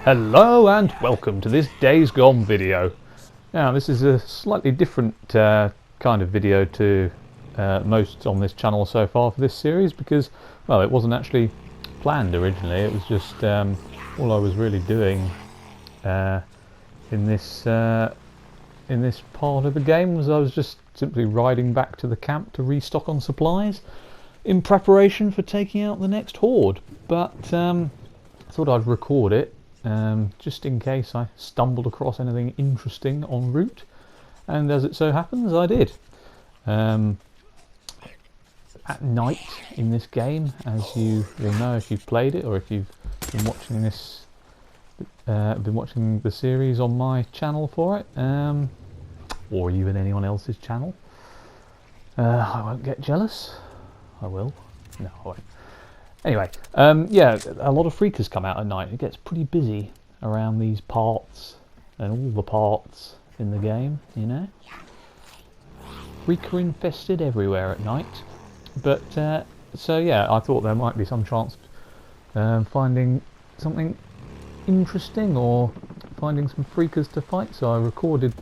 Hello and welcome to this Days Gone video. Now this is a slightly different kind of video to most on this channel so far for this series because, well, it wasn't actually planned originally. It was just all I was really doing in this part of the game was I was just simply riding back to the camp to restock on supplies in preparation for taking out the next horde. But I thought I'd record it just in case I stumbled across anything interesting en route, and as it so happens I did. At night in this game, as you will know if you've played it or if you've been watching this, been watching the series on my channel for it, or even anyone else's channel, I won't get jealous. I will. No, I won't. Anyway, yeah, a lot of freakers come out at night. It gets pretty busy around these parts and all the parts in the game, you know. Freaker infested everywhere at night. But, so yeah, I thought there might be some chance of finding something interesting or finding some freakers to fight. So I recorded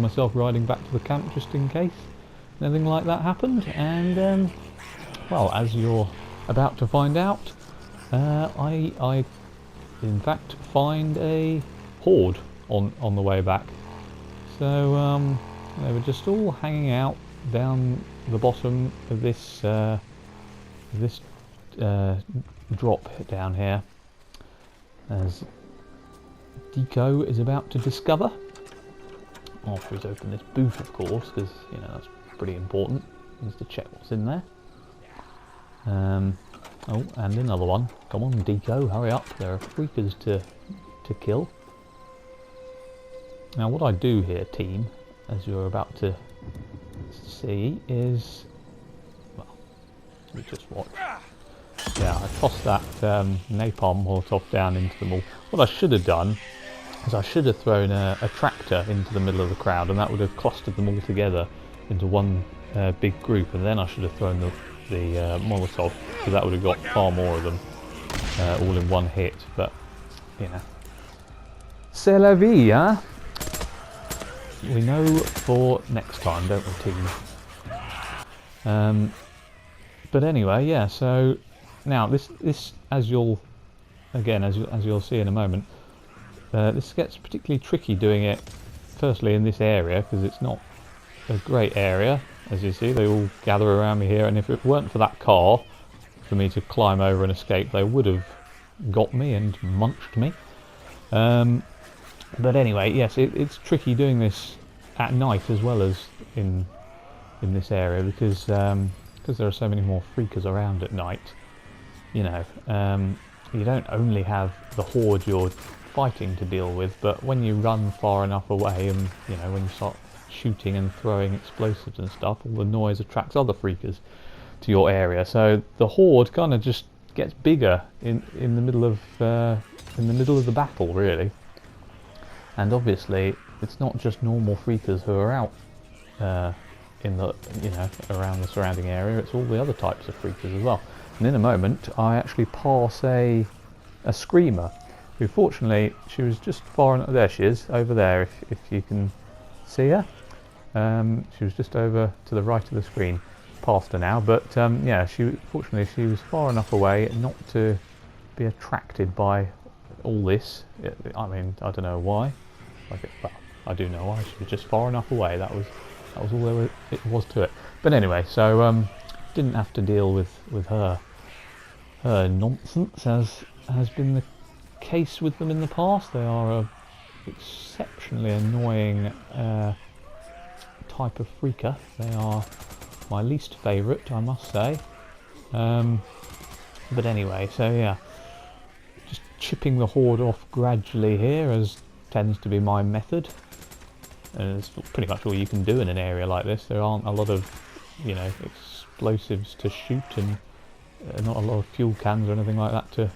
myself riding back to the camp just in case anything like that happened. And well, as you're about to find out, I in fact find a horde on the way back. So they were just all hanging out down the bottom of this drop down here, as Deco is about to discover. After he's opened this boot, of course, because you know that's pretty important. Just to check what's in there. Oh, and another one. Come on, Deco, hurry up. There are freakers to kill. Now, what I do here, team, as you're about to see, is... well, you just watch. Yeah, I tossed that napalm Molotov down into them all. What I should have done is I should have thrown a tractor into the middle of the crowd, and that would have clustered them all together into one big group, and then I should have thrown the Molotov, because that would have got far more of them all in one hit. But you know, c'est la vie, huh? We know for next time, don't we, team? But anyway, yeah. So now this as you'll see in a moment, this gets particularly tricky doing it. Firstly, in this area, because it's not a great area. As you see, they all gather around me here, and if it weren't for that car for me to climb over and escape, they would have got me and munched me. But anyway, yes, it's tricky doing this at night as well as in this area, because there are so many more freakers around at night. You know, you don't only have the horde you're fighting to deal with, but when you run far enough away, and you know, when you start shooting and throwing explosives and stuff, all the noise attracts other freakers to your area. So the horde kind of just gets bigger in the middle of the battle, really. And obviously, it's not just normal freakers who are out in the around the surrounding area. It's all the other types of freakers as well. And in a moment, I actually pass a screamer, who fortunately she was just far enough. There she is, over there. If you can see her. She was just over to the right of the screen. Past her now, but yeah, fortunately she was far enough away not to be attracted by all this. I mean, I don't know why. Well, I do know why. She was just far enough away. That was all it was to it. But anyway, so didn't have to deal with her nonsense, as has been the case with them in the past. They are a exceptionally annoying type of freaker. They are my least favourite, I must say. But anyway, so yeah, just chipping the horde off gradually here, as tends to be my method. And it's pretty much all you can do in an area like this. There aren't a lot of, you know, explosives to shoot, and not a lot of fuel cans or anything like that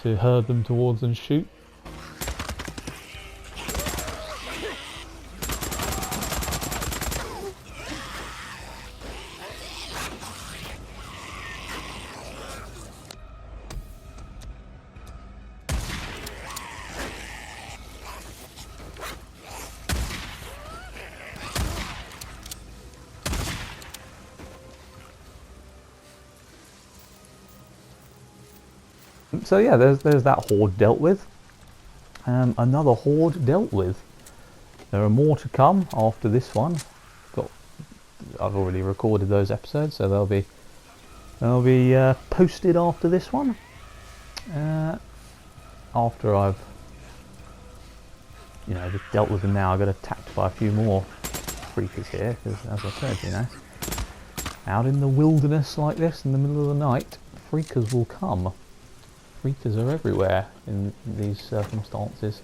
to herd them towards and shoot. So yeah, there's that horde dealt with. Another horde dealt with. There are more to come after this one. I've already recorded those episodes, so they'll be posted after this one. After I've just dealt with them now, I got attacked by a few more freakers here, because as I said, out in the wilderness like this in the middle of the night, freakers will come. Freakers are everywhere in these circumstances.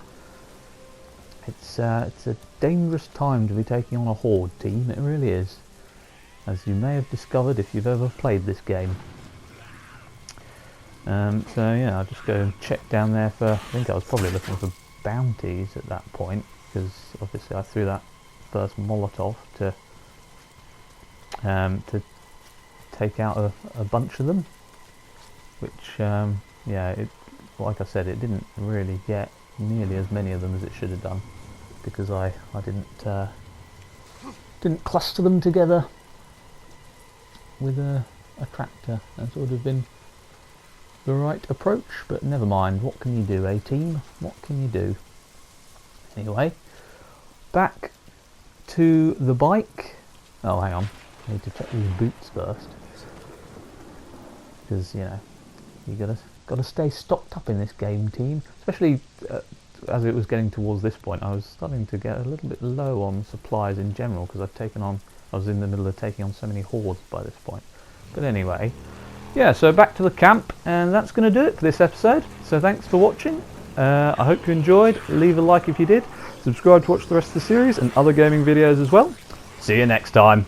It's a dangerous time to be taking on a horde team, it really is, as you may have discovered if you've ever played this game. So yeah, I'll just go and check down there for, I think I was probably looking for bounties at that point, because obviously I threw that first Molotov to take out a bunch of them, which yeah, like I said, it didn't really get nearly as many of them as it should have done, because I didn't cluster them together with a tractor. That would have been the right approach, but never mind. What can you do, A-team? What can you do? Anyway, back to the bike. Oh, hang on. I need to check these boots first, because you gotta stay stocked up in this game, team. Especially as it was getting towards this point, I was starting to get a little bit low on supplies in general, because I was in the middle of taking on so many hordes by this point. But anyway, yeah, so back to the camp, and that's going to do it for this episode. So thanks for watching. I hope you enjoyed. Leave a like if you did. Subscribe to watch the rest of the series and other gaming videos as well. See you next time.